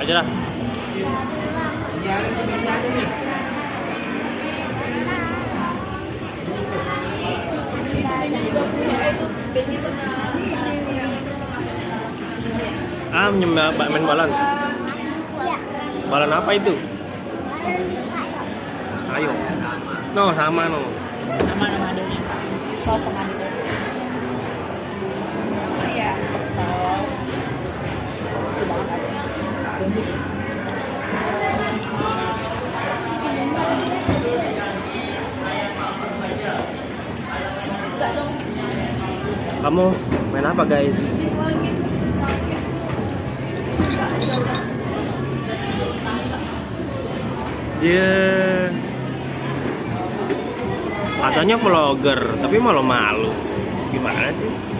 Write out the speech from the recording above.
aja dah. Main balon. Balon apa itu? Ayo. No, sama no. Sama adanya. Kalau sama adanya. Iya. Kamu main apa guys? Dia katanya vlogger, tapi malu-malu. Gimana sih?